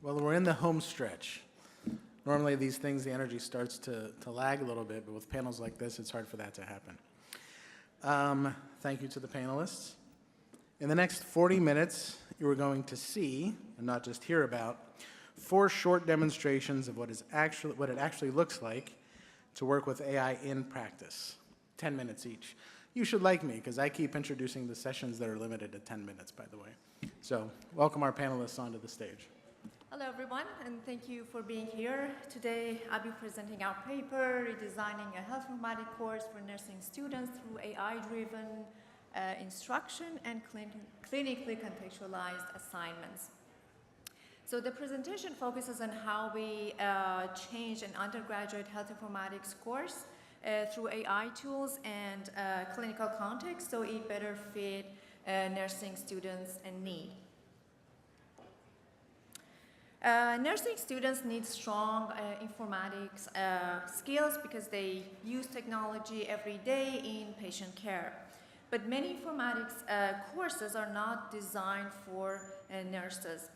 Well, we're in the home stretch. Normally these things, the energy starts to lag a little bit, but with panels like this, it's hard for that to happen. Thank you to the panelists. In the next 40 minutes, you are going to see, and not just hear about, 4 short demonstrations of what it actually looks like to work with AI in practice. 10 minutes each. You should like me, because I keep introducing the sessions that are limited to 10 minutes, by the way. So, welcome our panelists onto the stage. Hello, everyone, and thank you for being here. Today, I'll be presenting our paper, Redesigning a Health Informatics Course for Nursing Students through AI-driven instruction and clinically contextualized assignments. So the presentation focuses on how we change an undergraduate health informatics course through AI tools and clinical context so it better fit nursing students' need. Nursing students need strong informatics skills because they use technology every day in patient care. But many informatics courses are not designed for nurses.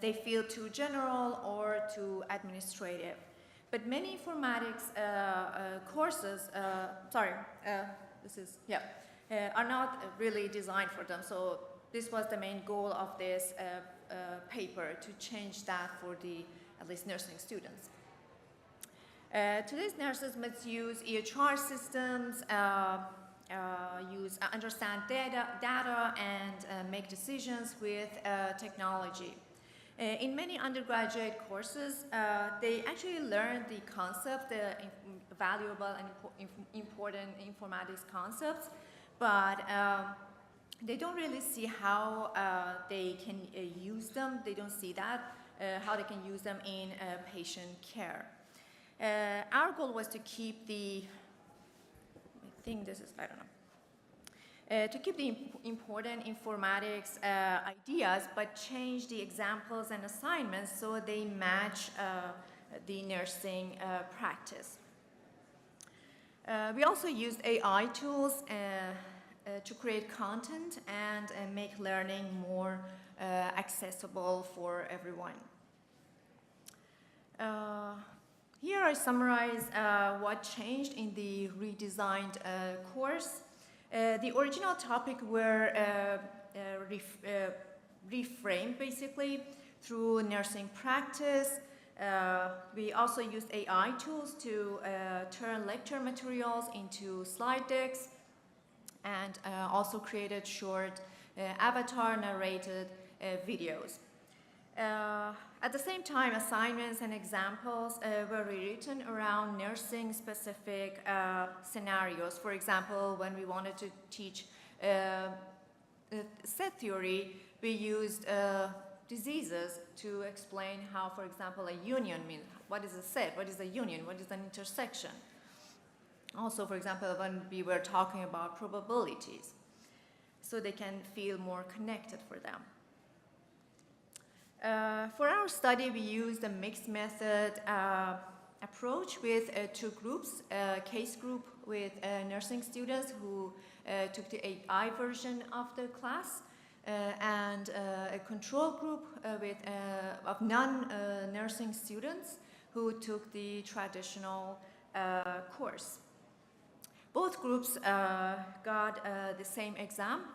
They feel too general or too administrative. But many informatics courses, are not really designed for them. So this was the main goal of this paper, to change that for at least nursing students. Today's nurses must use EHR systems, understand data and make decisions with technology. In many undergraduate courses, they actually learn the concept, the valuable and important informatics concepts, but they don't really see how they can use them. They don't see that, how they can use them in patient care. Our goal was to keep the, to keep the important informatics ideas, but change the examples and assignments so they match the nursing practice. We also used AI tools to create content and make learning more accessible for everyone. Here I summarize what changed in the redesigned course. The original topic were reframed basically through nursing practice. We also used AI tools to turn lecture materials into slide decks, and also created short avatar narrated videos. At the same time, assignments and examples were rewritten around nursing-specific scenarios. For example, when we wanted to teach set theory, we used diseases to explain how, for example, a union means. What is a set? What is a union? What is an intersection? Also, for example, when we were talking about probabilities, so they can feel more connected for them. For our study, we used a mixed method approach with 2 groups, a case group with nursing students who took the AI version of the class, and a control group of non-nursing students who took the traditional course. Both groups got the same exam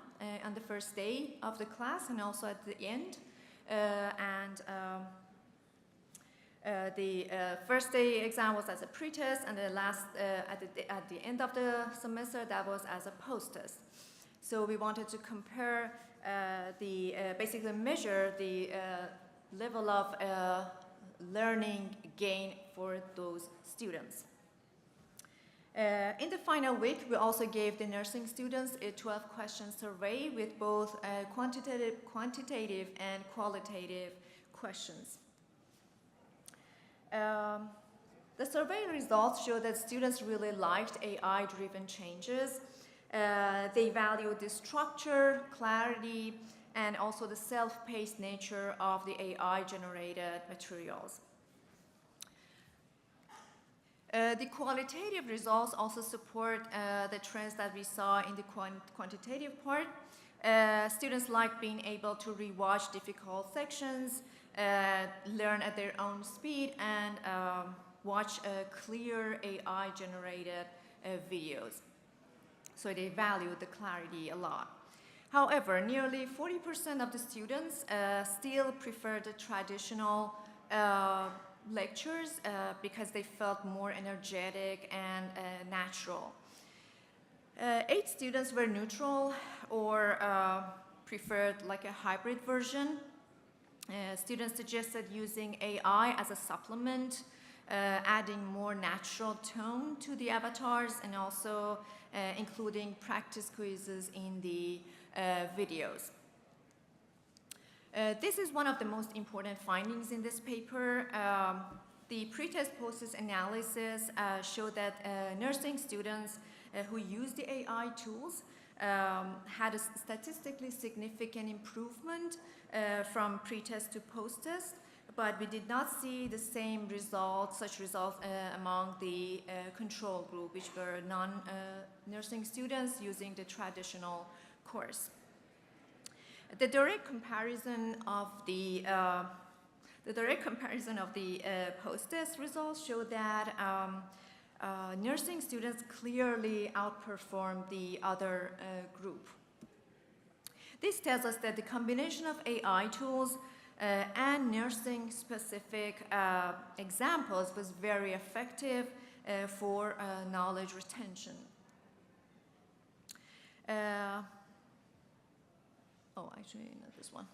on the first day of the class and also at the end. The first day exam was as a pre-test, and the last at the end of the semester that was as a post-test. So we wanted to compare basically measure the level of learning gain for those students. In the final week, we also gave the nursing students a 12-question survey with both quantitative and qualitative questions. The survey results show that students really liked AI-driven changes. They valued the structure, clarity, and also the self-paced nature of the AI-generated materials. The qualitative results also support the trends that we saw in the quantitative part. Students like being able to rewatch difficult sections, learn at their own speed, and watch clear AI-generated videos. So they value the clarity a lot. However, nearly 40% of the students still prefer the traditional lectures because they felt more energetic and natural. 8 students were neutral or preferred like a hybrid version. Students suggested using AI as a supplement, adding more natural tone to the avatars, and also including practice quizzes in the videos. This is one of the most important findings in this paper. The pretest post-test analysis showed that nursing students who used the AI tools had a statistically significant improvement from pretest to post-test, but we did not see the same results, such results among the control group, which were non-nursing students using the traditional course. The direct comparison of the post-test results show that nursing students clearly outperformed the other group. This tells us that the combination of AI tools and nursing-specific examples was very effective for knowledge retention. Oh, actually, not this one.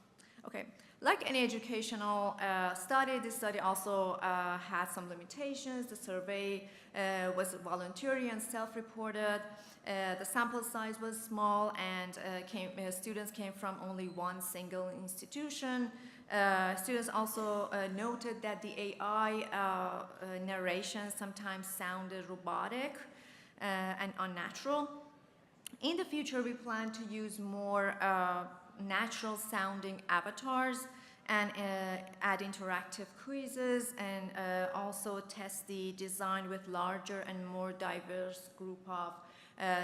Okay. Like any educational study, this study also had some limitations. The survey was voluntary and self-reported. The sample size was small, and students came from only one single institution. Students also noted that the AI narration sometimes sounded robotic and unnatural. In the future, we plan to use more natural sounding avatars and add interactive quizzes, and also test the design with larger and more diverse group of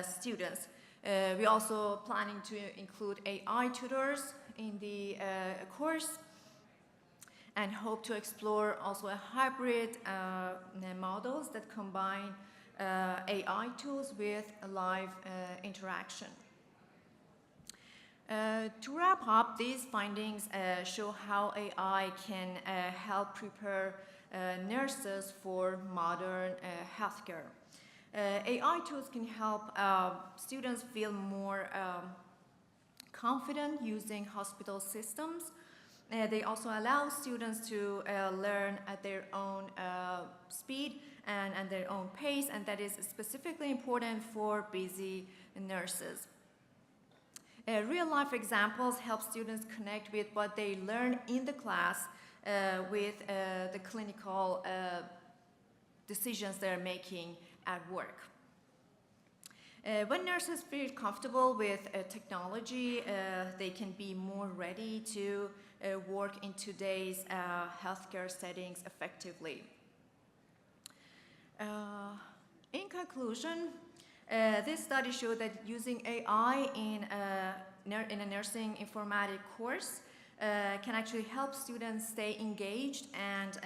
students. We're also planning to include AI tutors in the course, and hope to explore also a hybrid models that combine AI tools with live interaction. To wrap up, these findings show how AI can help prepare nurses for modern healthcare. AI tools can help students feel more confident using hospital systems. They also allow students to learn at their own speed and at their own pace, and that is specifically important for busy nurses. Real-life examples help students connect with what they learn in the class with the clinical decisions they're making at work. When nurses feel comfortable with technology, they can be more ready to work in today's healthcare settings effectively. In conclusion, this study showed that using AI in a nursing informatics course can actually help students stay engaged and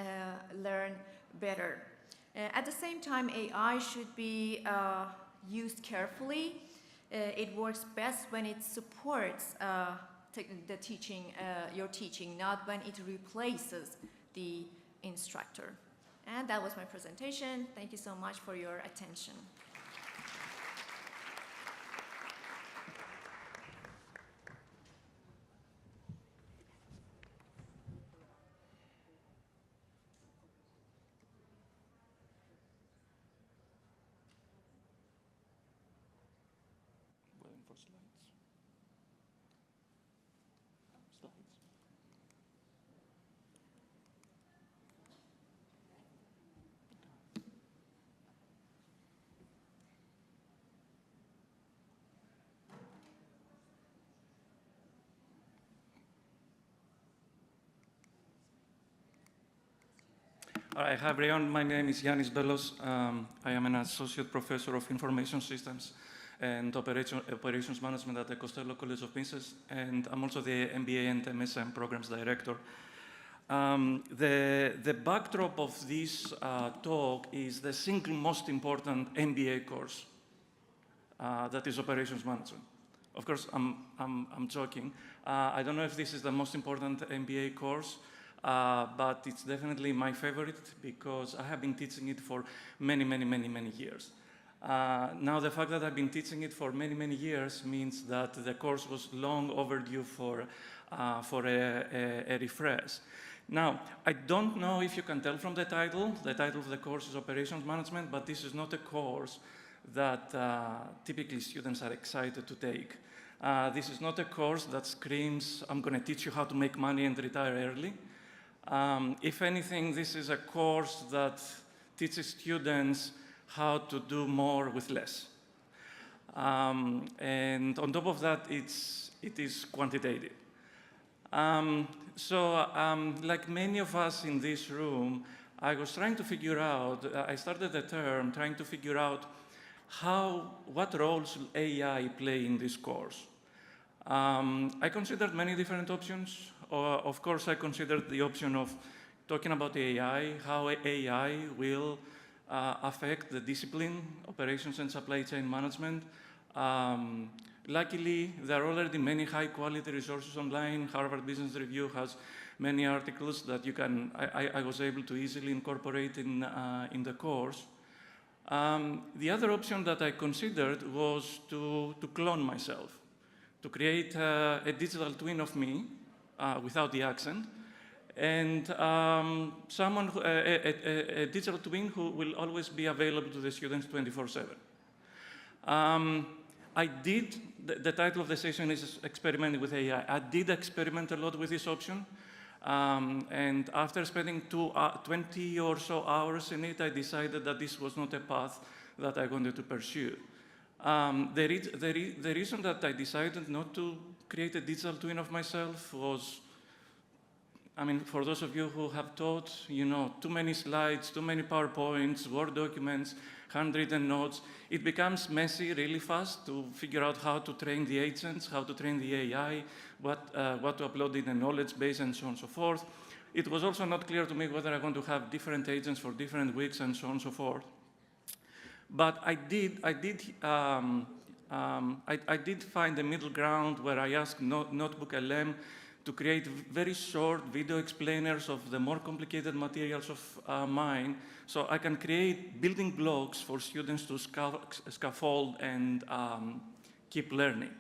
learn better. At the same time, AI should be used carefully. It works best when it supports the teaching, your teaching, not when it replaces the instructor. And that was my presentation. Thank you so much for your attention. Waiting for slides. All right, hi everyone. My name is Yanis Belos. I am an associate professor of information systems and operations management at the Costello College of Business, and I'm also the MBA and MSM programs director. The backdrop of this talk is the single most important MBA course, that is operations management. Of course, I'm joking. I don't know if this is the most important MBA course, but it's definitely my favorite because I have been teaching it for many years. Now, the fact that I've been teaching it for many years means that the course was long overdue for a refresh. Now, I don't know if you can tell from the title. The title of the course is Operations Management, but this is not a course that typically students are excited to take. This is not a course that screams, I'm going to teach you how to make money and retire early. If anything, this is a course that teaches students how to do more with less. And on top of that, it is quantitative. Like many of us in this room, I was trying to figure out, I started the term trying to figure out what role should AI play in this course. I considered many different options. Of course, I considered the option of talking about AI, how AI will affect the discipline, operations and supply chain management. Luckily, there are already many high-quality resources online. Harvard Business Review has many articles that I was able to easily incorporate in the course. The other option that I considered was to clone myself, to create a digital twin of me without the accent, and a digital twin who will always be available to the students 24/7. The title of the session is Experimenting with AI. I did experiment a lot with this option. And after spending 20 or so hours in it, I decided that this was not a path that I wanted to pursue. The reason that I decided not to create a digital twin of myself was, for those of you who have taught, too many slides, too many PowerPoints, Word documents, handwritten notes, it becomes messy really fast to figure out how to train the agents, how to train the AI, what to upload in a knowledge base, and so on and so forth. It was also not clear to me whether I want to have different agents for different weeks, and so on and so forth. But I did find a middle ground where I asked Notebook LM to create very short video explainers of the more complicated materials of mine, so I can create building blocks for students to scaffold and keep learning.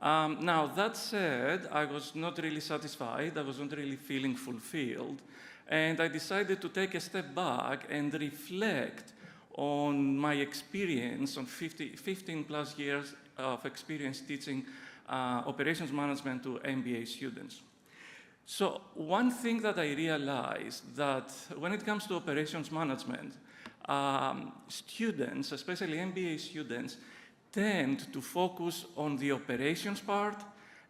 Now, that said, I was not really satisfied. I was not really feeling fulfilled. And I decided to take a step back and reflect on my experience, on 15 plus years of experience teaching operations management to MBA students. So one thing that I realized that when it comes to operations management, students, especially MBA students, tend to focus on the operations part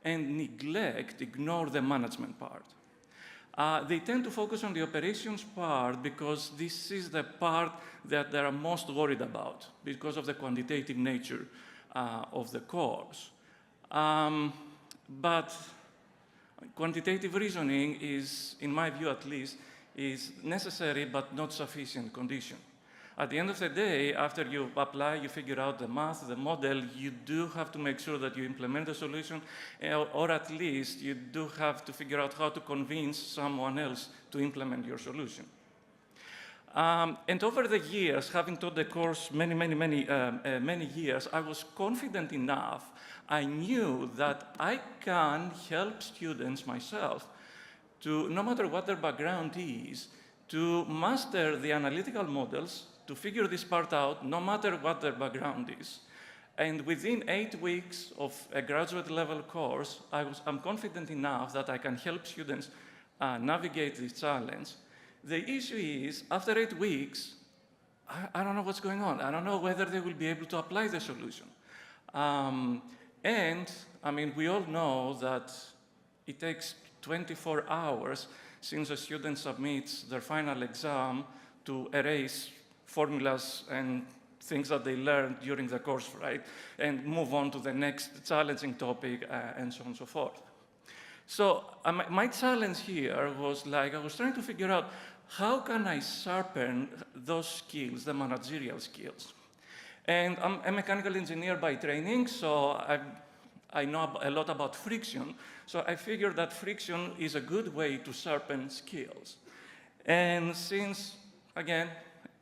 and ignore the management part. They tend to focus on the operations part because this is the part that they are most worried about because of the quantitative nature of the course. But quantitative reasoning is, in my view at least, is necessary but not sufficient condition. At the end of the day, after you apply, you figure out the math, the model, you do have to make sure that you implement the solution, or at least you do have to figure out how to convince someone else to implement your solution. And over the years, having taught the course many years, I was confident enough. I knew that I can help students myself to, no matter what their background is, to master the analytical models, to figure this part out, no matter what their background is. And within 8 weeks of a graduate level course, I'm confident enough that I can help students navigate this challenge. The issue is, after 8 weeks, I don't know what's going on. I don't know whether they will be able to apply the solution. And, we all know that it takes 24 hours since a student submits their final exam to erase formulas and things that they learned during the course, right? And move on to the next challenging topic, and so on and so forth. So my challenge here was like, I was trying to figure out how can I sharpen those skills, the managerial skills. And I'm a mechanical engineer by training, so I know a lot about friction. So I figured that friction is a good way to sharpen skills. And since, again,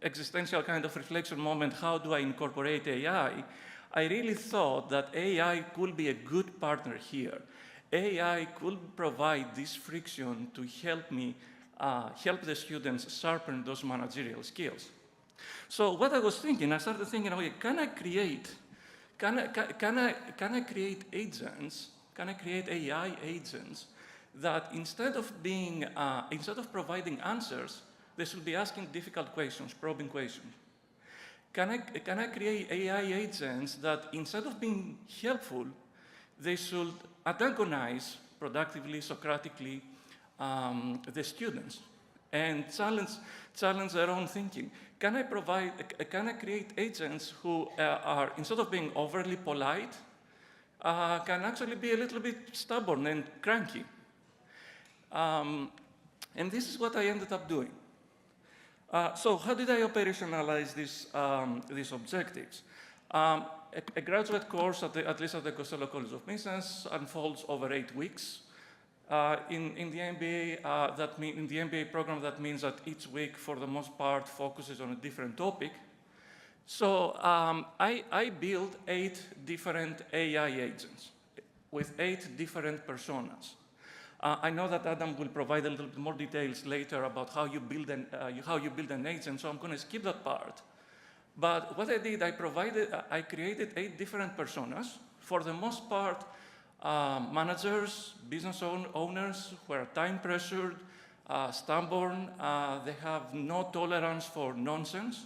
existential kind of reflection moment, how do I incorporate AI? I really thought that AI could be a good partner here. AI could provide this friction to help me, help the students sharpen those managerial skills. So what I was thinking, I started thinking, okay, can I create agents, can I create AI agents that instead of providing answers, they should be asking difficult questions, probing questions? Can I create AI agents that instead of being helpful, they should antagonize productively, Socratically, the students and challenge their own thinking? Can I create agents who are, instead of being overly polite, can actually be a little bit stubborn and cranky? And this is what I ended up doing. So how did I operationalize these objectives? A graduate course, at least at the Costello College of Business, unfolds over 8 weeks. In the MBA, in the MBA program, that means that each week, for the most part, focuses on a different topic. So I built 8 different AI agents with 8 different personas. I know that Adam will provide a little bit more details later about how you build an agent, so I'm going to skip that part. But what I did, I created 8 different personas. For the most part, managers, business owners who are time pressured, stubborn, they have no tolerance for nonsense.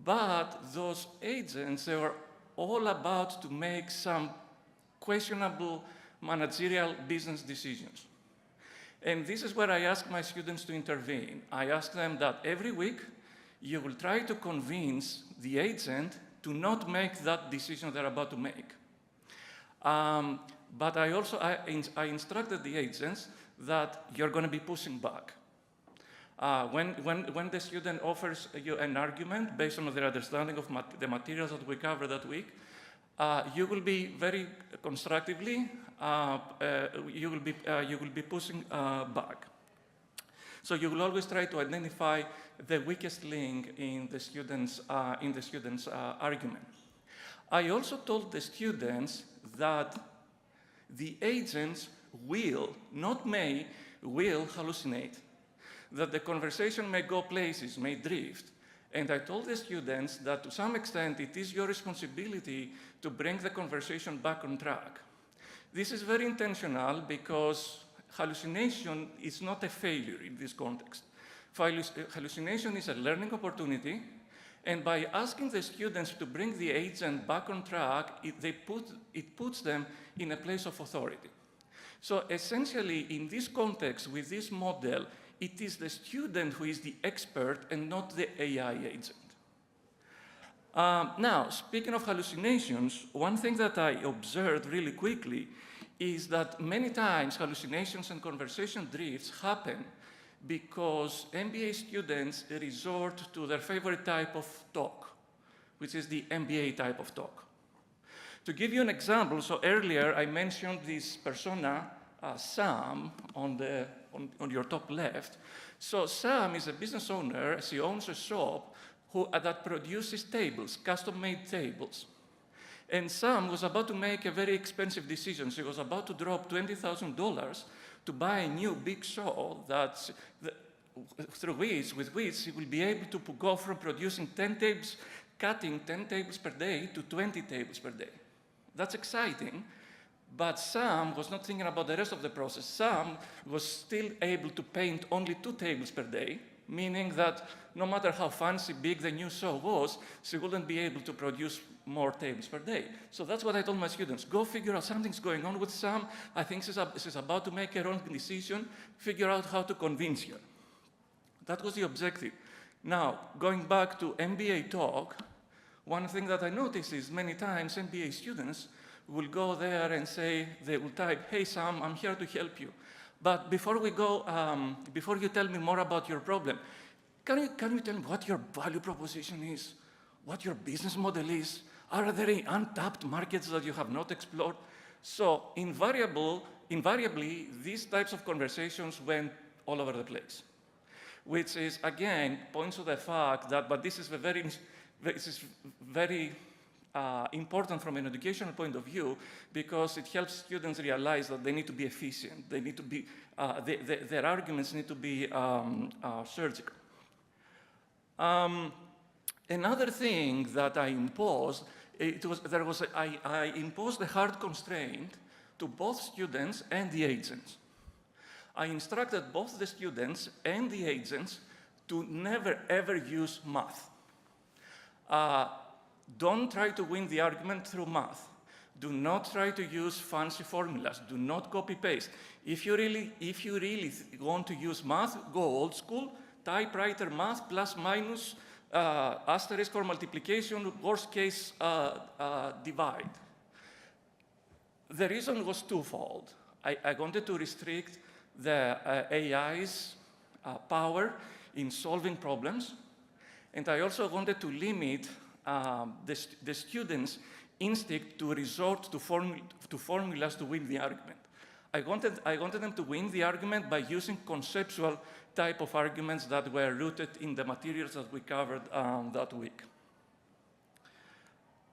But those agents, they were all about to make some questionable managerial business decisions. And this is where I ask my students to intervene. I ask them that every week, you will try to convince the agent to not make that decision they're about to make. But I instructed the agents that you're going to be pushing back. When the student offers you an argument based on their understanding of the materials that we cover that week, you will be very constructively, you will be pushing back. So you will always try to identify the weakest link in the student's argument. I also told the students that the agents will, not may, will hallucinate, that the conversation may go places, may drift. And I told the students that to some extent it is your responsibility to bring the conversation back on track. This is very intentional because hallucination is not a failure in this context. Hallucination is a learning opportunity, and by asking the students to bring the agent back on track, it puts them in a place of authority. So essentially, in this context, with this model, it is the student who is the expert and not the AI agent. Now, speaking of hallucinations, one thing that I observed really quickly is that many times hallucinations and conversation drifts happen because MBA students resort to their favorite type of talk, which is the MBA type of talk. To give you an example, so earlier I mentioned this persona, Sam, on your top left. So Sam is a business owner. She owns a shop that produces tables, custom-made tables. And Sam was about to make a very expensive decision. She was about to drop $20,000 to buy a new big saw with which she will be able to go from producing 10 tables, cutting 10 tables per day to 20 tables per day. That's exciting, but Sam was not thinking about the rest of the process. Sam was still able to paint only 2 tables per day, meaning that no matter how fancy, big the new saw was, she wouldn't be able to produce more tables per day. So that's what I told my students. Go figure out something's going on with Sam. I think she's about to make her own decision. Figure out how to convince her. That was the objective. Now, going back to MBA talk, One thing that I notice is many times MBA students will go there and say, they will type, hey Sam, I'm here to help you. But before we go, before you tell me more about your problem, can you tell me what your value proposition is? What your business model is? Are there any untapped markets that you have not explored? So invariably, these types of conversations went all over the place, which is, again, points to the fact that, but this is very important from an educational point of view, because it helps students realize that they need to be efficient. They need to be, their arguments need to be surgical. Another thing that I imposed, I imposed a hard constraint to both students and the agents. I instructed both the students and the agents to never, ever use math. Don't try to win the argument through math. Do not try to use fancy formulas. Do not copy-paste. If you really want to use math, go old school, typewriter math, plus, minus, asterisk for multiplication, worst case divide. The reason was twofold. I wanted to restrict the AI's power in solving problems, and I also wanted to limit the students' instinct to resort to formulas to win the argument. I wanted them to win the argument by using conceptual type of arguments that were rooted in the materials that we covered that week.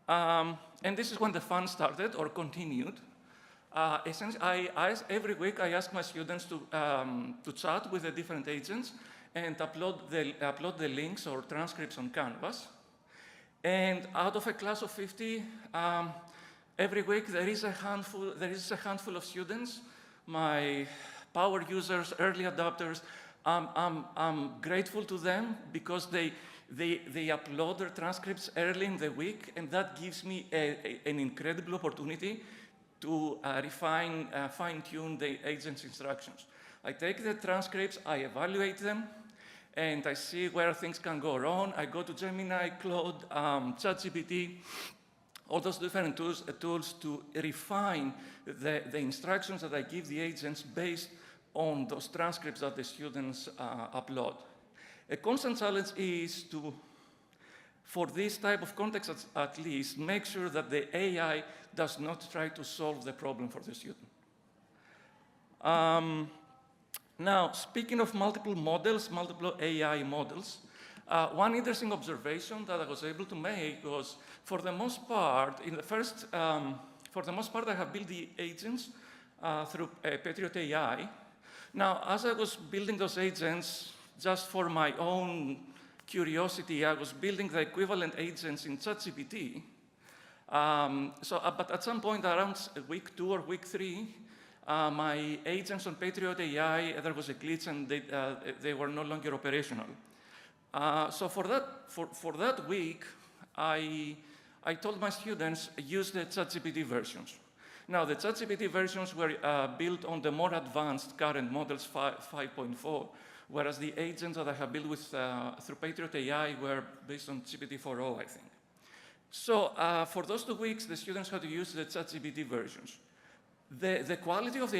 And this is when the fun started or continued. Essentially, every week I ask my students to chat with the different agents and upload the links or transcripts on Canvas. And out of a class of 50, every week there is a handful of students, my power users, early adopters. I'm grateful to them because they upload their transcripts early in the week, and that gives me an incredible opportunity to fine-tune the agent's instructions. I take the transcripts, I evaluate them, and I see where things can go wrong. I go to Gemini, Claude, ChatGPT, all those different tools to refine the instructions that I give the agents based on those transcripts that the students upload. A constant challenge is to, for this type of context at least, make sure that the AI does not try to solve the problem for the student. Now, speaking of multiple models, multiple AI models, one interesting observation that I was able to make was, for the most part, I have built the agents through Patriot AI. Now, as I was building those agents, just for my own curiosity, I was building the equivalent agents in ChatGPT. But at some point around week 2 or week 3, my agents on Patriot AI, there was a glitch and they were no longer operational. So for that week, I told my students, use the ChatGPT versions. Now, the ChatGPT versions were built on the more advanced current models 5.4, whereas the agents that I have built through Patriot AI were based on GPT-4o, I think. So for those 2 weeks, the students had to use the ChatGPT versions. The quality of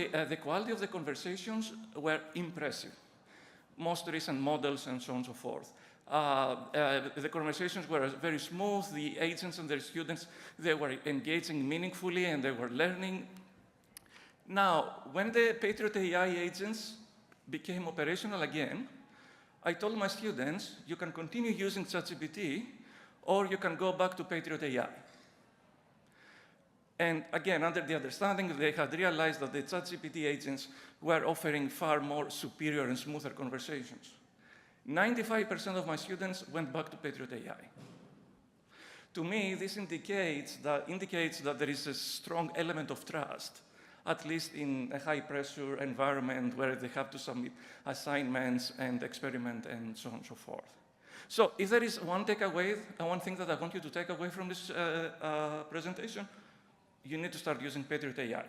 the conversations were impressive. Most recent models and so on and so forth. The conversations were very smooth. The agents and their students, they were engaging meaningfully and they were learning. Now, when the Patriot AI agents became operational again, I told my students, you can continue using ChatGPT or you can go back to Patriot AI. And again, under the understanding, they had realized that the ChatGPT agents were offering far more superior and smoother conversations. 95% of my students went back to Patriot AI. To me, this indicates that there is a strong element of trust, at least in a high-pressure environment where they have to submit assignments and experiment and so on and so forth. So if there is one takeaway, one thing that I want you to take away from this presentation, you need to start using Patriot AI.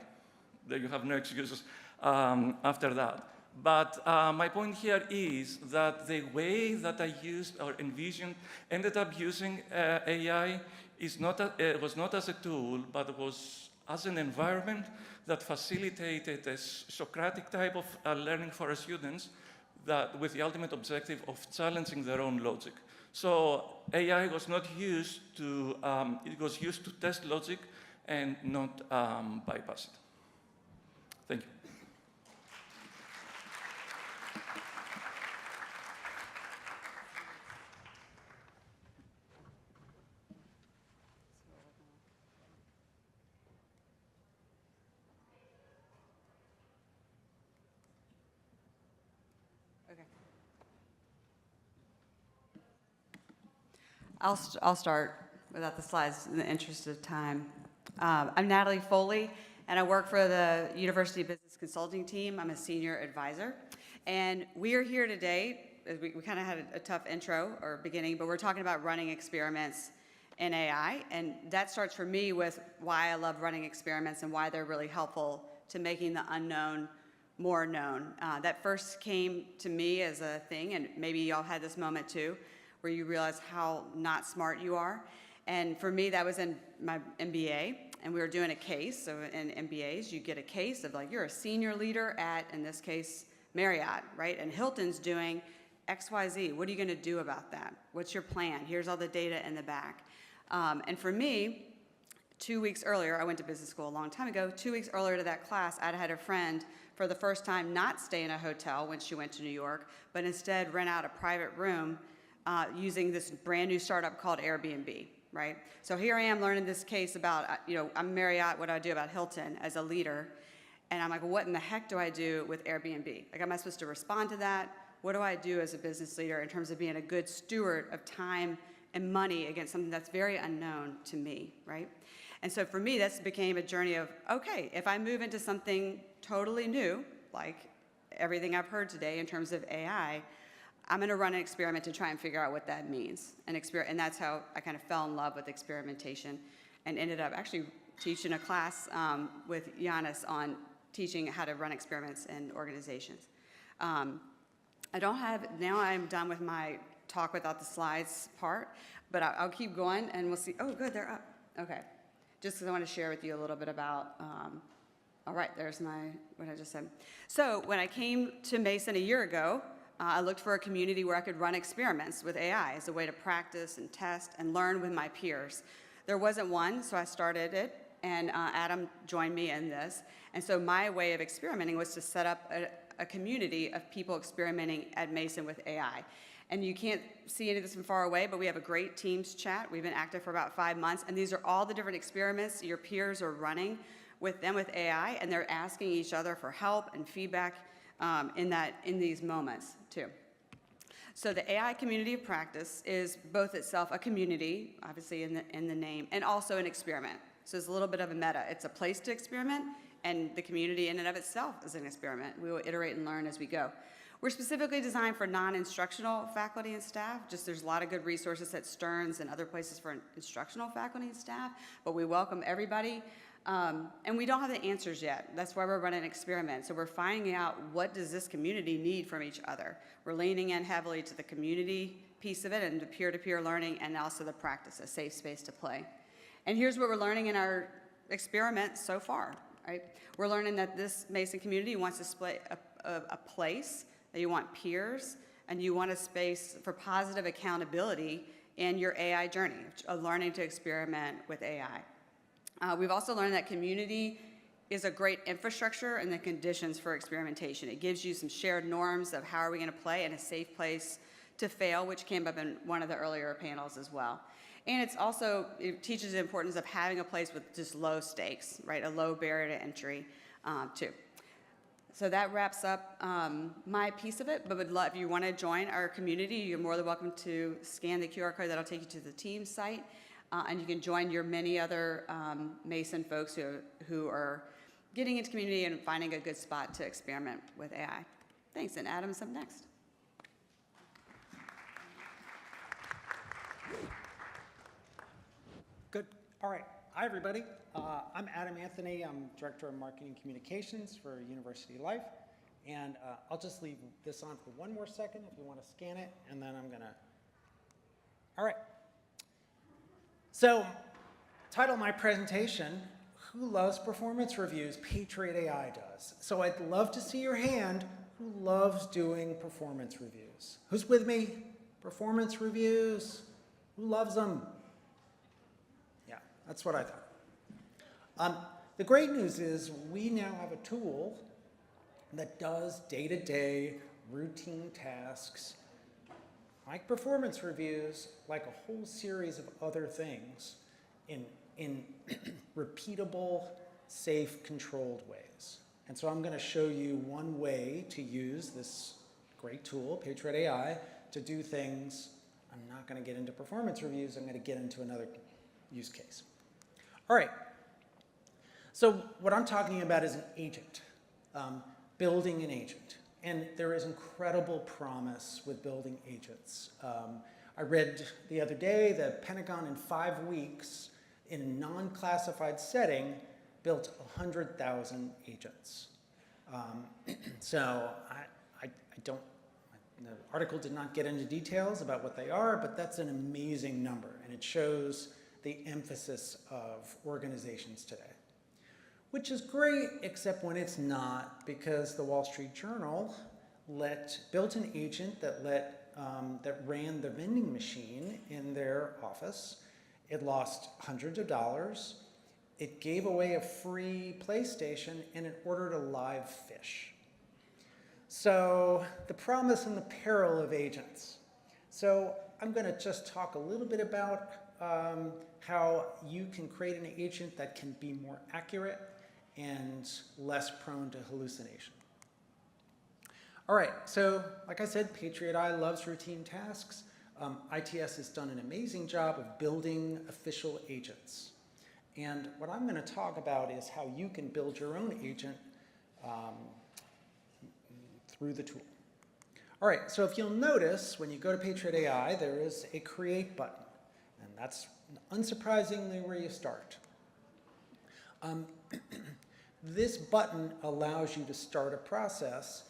You have no excuses after that. But my point here is that the way that I used or envisioned, ended up using AI was not as a tool, but was as an environment that facilitated a Socratic type of learning for our students that with the ultimate objective of challenging their own logic. So AI was not used to, it was used to test logic and not bypass it. Thank you. Okay. I'll start without the slides in the interest of time. I'm Natalie Foley, and I work for the University Business Consulting team. I'm a senior advisor. And we are here today, we kind of had a tough intro or beginning, but we're talking about running experiments in AI. And that starts for me with why I love running experiments and why they're really helpful to making the unknown more known. That first came to me as a thing, and maybe y'all had this moment too, where you realize how not smart you are. And for me, that was in my MBA, and we were doing a case. So in MBAs, you get a case of like, you're a senior leader at, in this case, Marriott, right? And Hilton's doing XYZ. What are you going to do about that? What's your plan? Here's all the data in the back. And for me, 2 weeks earlier, I went to business school a long time ago. 2 weeks earlier to that class, I'd had a friend for the first time not stay in a hotel when she went to New York, but instead rent out a private room using this brand new startup called Airbnb, right? So here I am learning this case about, I'm Marriott, what do I do about Hilton as a leader? And I'm like, well, what in the heck do I do with Airbnb? Like, am I supposed to respond to that? What do I do as a business leader in terms of being a good steward of time and money against something that's very unknown to me, right? And so for me, this became a journey of, okay, if I move into something totally new, like everything I've heard today in terms of AI, I'm going to run an experiment to try and figure out what that means. And that's how I kind of fell in love with experimentation and ended up actually teaching a class with Giannis on teaching how to run experiments in organizations. Now I'm done with my talk without the slides part, but I'll keep going and we'll see. Oh, good, they're up. Okay. Just because I want to share with you a little bit about, all right, there's what I just said. So when I came to Mason a year ago, I looked for a community where I could run experiments with AI as a way to practice and test and learn with my peers. There wasn't one, so I started it, and Adam joined me in this. And so my way of experimenting was to set up a community of people experimenting at Mason with AI. And you can't see any of this from far away, but we have a great Teams chat. We've been active for about 5 months, and these are all the different experiments your peers are running with them with AI, and they're asking each other for help and feedback in these moments too. So the AI community of practice is both itself a community, obviously in the name, and also an experiment. So it's a little bit of a meta. It's a place to experiment, and the community in and of itself is an experiment. We will iterate and learn as we go. We're specifically designed for non-instructional faculty and staff. There's a lot of good resources at Stearns and other places for instructional faculty and staff, but we welcome everybody. And we don't have the answers yet. That's why we're running an experiment. So we're finding out, what does this community need from each other? We're leaning in heavily to the community piece of it and the peer-to-peer learning, and also the practice, a safe space to play. And here's what we're learning in our experiment so far, right? We're learning that this Mason community wants to split a place, that you want peers, and you want a space for positive accountability in your AI journey, of learning to experiment with AI. We've also learned that community is a great infrastructure and the conditions for experimentation. It gives you some shared norms of how are we going to play, and a safe place to fail, which came up in one of the earlier panels as well. And it teaches the importance of having a place with just low stakes, right? A low barrier to entry too. So that wraps up my piece of it, but if you want to join our community, you're more than welcome to scan the QR code that'll take you to the team site. And you can join your many other Mason folks who are getting into community and finding a good spot to experiment with AI. Thanks, and Adam's up next. Good. All right. Hi, everybody. I'm Adam Anthony. I'm Director of Marketing Communications for University Life. And I'll just leave this on for one more second if you want to scan it, and then I'm going to. All right. So, title of my presentation, Who Loves Performance Reviews? Patriot AI does. So I'd love to see your hand who loves doing performance reviews. Who's with me? Performance reviews. Who loves them? Yeah, that's what I thought. The great news is we now have a tool that does day-to-day routine tasks like performance reviews, like a whole series of other things in repeatable, safe, controlled ways. And so I'm going to show you one way to use this great tool, Patriot AI, to do things. I'm not going to get into performance reviews. I'm going to get into another use case. All right. So what I'm talking about is an agent, building an agent. And there is incredible promise with building agents. I read the other day that Pentagon in 5 weeks, in a non-classified setting, built 100,000 agents. So I don't, the article did not get into details about what they are, but that's an amazing number, and it shows the emphasis of organizations today. Which is great, except when it's not, because the Wall Street Journal built an agent that ran the vending machine in their office. It lost hundreds of dollars. It gave away a free PlayStation, and it ordered a live fish. So the promise and the peril of agents. So I'm going to just talk a little bit about how you can create an agent that can be more accurate and less prone to hallucination. All right, so like I said, Patriot AI loves routine tasks. ITS has done an amazing job of building official agents. And what I'm going to talk about is how you can build your own agent through the tool. All right, so if you'll notice, when you go to Patriot AI, there is a Create button. And that's unsurprisingly where you start. This button allows you to start a process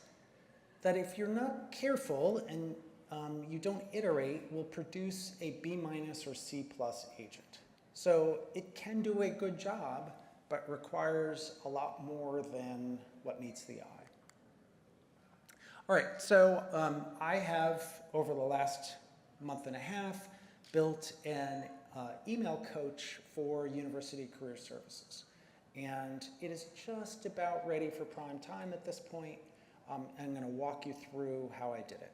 that, if you're not careful and you don't iterate, will produce a B- or C+ agent. So it can do a good job, but requires a lot more than what meets the eye. All right, so I have, over the last month and a half, built an email coach for University Career Services. And it is just about ready for prime time at this point. I'm going to walk you through how I did it.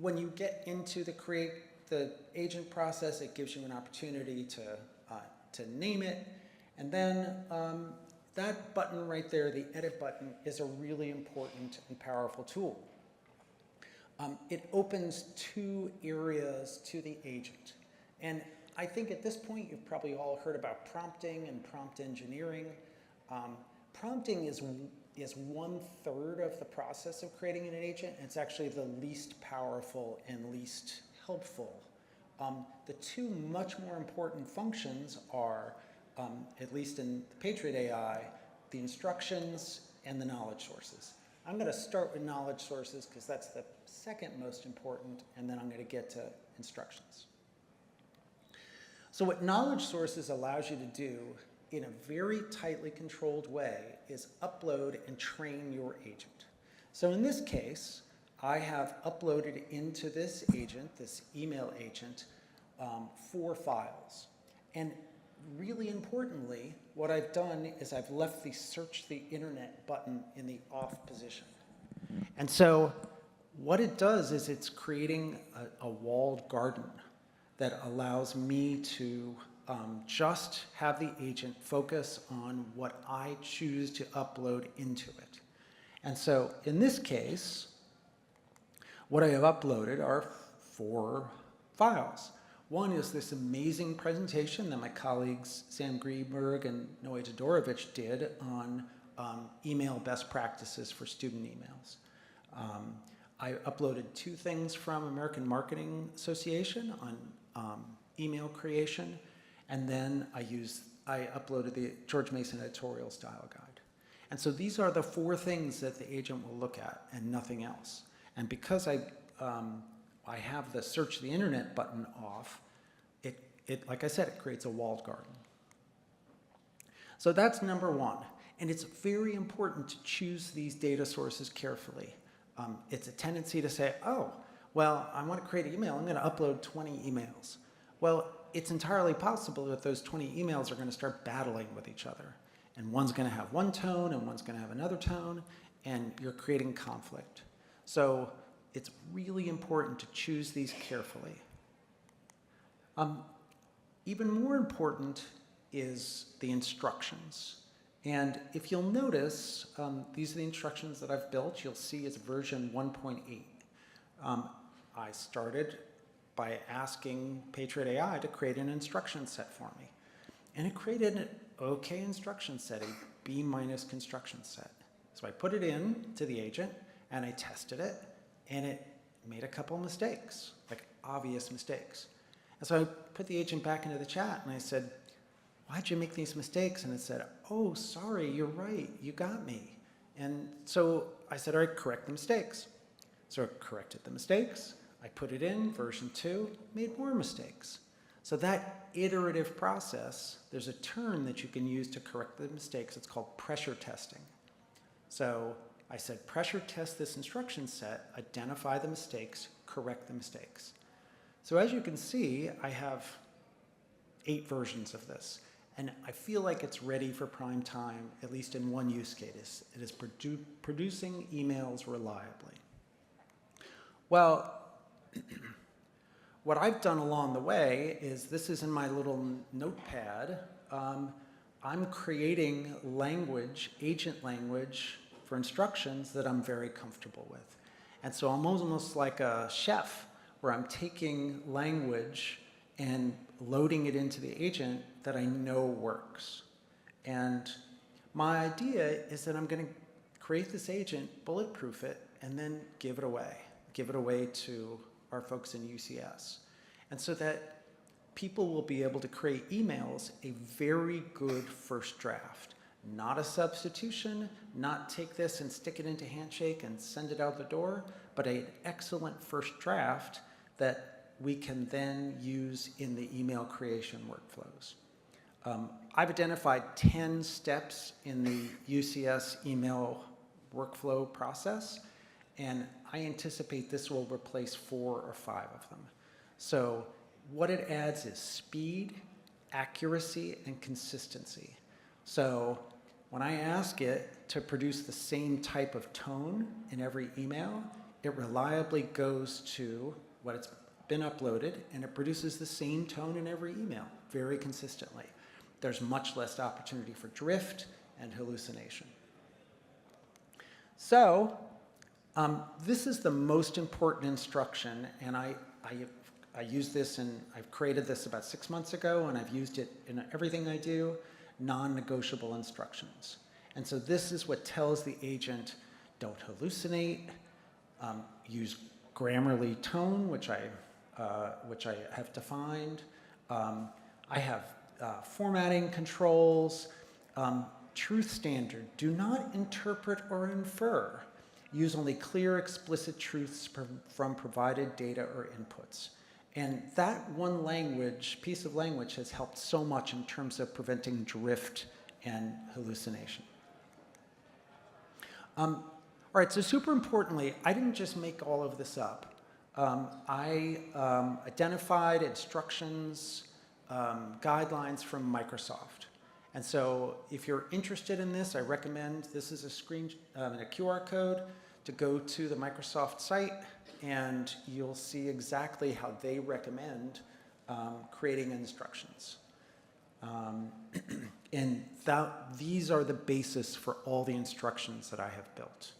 When you get into the agent process, it gives you an opportunity to name it. And then that button right there, the edit button, is a really important and powerful tool. It opens 2 areas to the agent. And I think at this point, you've probably all heard about prompting and prompt engineering. Prompting is 1/3 of the process of creating an agent. It's actually the least powerful and least helpful. The 2 much more important functions are, at least in the Patriot AI, the instructions and the knowledge sources. I'm going to start with knowledge sources because that's the second most important, and then I'm going to get to instructions. So what knowledge sources allows you to do in a very tightly controlled way is upload and train your agent. So in this case, I have uploaded into this agent, this email agent, 4 files. And really importantly, what I've done is I've left the search the internet button in the off position. And so what it does is it's creating a walled garden that allows me to just have the agent focus on what I choose to upload into it. And so in this case, what I have uploaded are 4 files. One is this amazing presentation that my colleagues Sam Greenberg and Noe Todorovich did on email best practices for student emails. I uploaded 2 things from American Marketing Association on email creation, and then I used I uploaded the George Mason editorial style guide. And so these are the 4 things that the agent will look at and nothing else. And because I have the search the internet button off, like I said, it creates a walled garden. So that's number 1. And it's very important to choose these data sources carefully. It's a tendency to say, oh, well, I want to create an email. I'm going to upload 20 emails. Well, it's entirely possible that those 20 emails are going to start battling with each other. And one's going to have one tone and one's going to have another tone, and you're creating conflict. So it's really important to choose these carefully. Even more important is the instructions. And if you'll notice, these are the instructions that I've built. You'll see it's version 1.8. I started by asking Patriot AI to create an instruction set for me. And it created an okay instruction set, a B- construction set. So I put it in to the agent, and I tested it, and it made a couple mistakes, like obvious mistakes. And so I put the agent back into the chat, and I said, why'd you make these mistakes? And it said, oh, sorry, you're right, you got me. And so I said, all right, correct the mistakes. So I corrected the mistakes. I put it in, version 2, made more mistakes. So that iterative process, there's a term that you can use to correct the mistakes. It's called pressure testing. So I said, pressure test this instruction set, identify the mistakes, correct the mistakes. So as you can see, I have 8 versions of this. And I feel like it's ready for prime time, at least in one use case. It is producing emails reliably. Well, what I've done along the way is, this is in my little notepad. I'm creating language, agent language for instructions that I'm very comfortable with. And so I'm almost like a chef, where I'm taking language and loading it into the agent that I know works. And my idea is that I'm going to create this agent, bulletproof it, and then give it away to our folks in UCS. And so that people will be able to create emails a very good first draft. Not a substitution, not take this and stick it into Handshake and send it out the door, but an excellent first draft that we can then use in the email creation workflows. I've identified 10 steps in the UCS email workflow process, and I anticipate this will replace 4 or 5 of them. So what it adds is speed, accuracy, and consistency. So when I ask it to produce the same type of tone in every email, it reliably goes to what it's been uploaded, and it produces the same tone in every email very consistently. There's much less opportunity for drift and hallucination. So this is the most important instruction, and I use this, and I've created this about 6 months ago, and I've used it in everything I do, non-negotiable instructions. And so this is what tells the agent, don't hallucinate, use Grammarly tone, which I have defined. I have formatting controls, truth standard, do not interpret or infer. Use only clear, explicit truths from provided data or inputs. And that one piece of language has helped so much in terms of preventing drift and hallucination. All right, so super importantly, I didn't just make all of this up. I identified instructions, guidelines from Microsoft. And so if you're interested in this, I recommend, this is a QR code to go to the Microsoft site, and you'll see exactly how they recommend creating instructions. And these are the basis for all the instructions that I have built.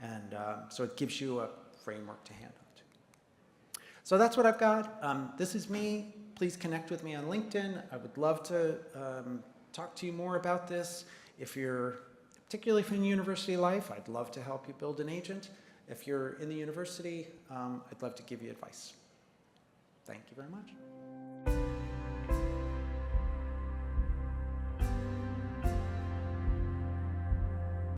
And so it gives you a framework to handle it. So that's what I've got. This is me. Please connect with me on LinkedIn. I would love to talk to you more about this. Particularly from university life, I'd love to help you build an agent. If you're in the university, I'd love to give you advice. Thank you very much.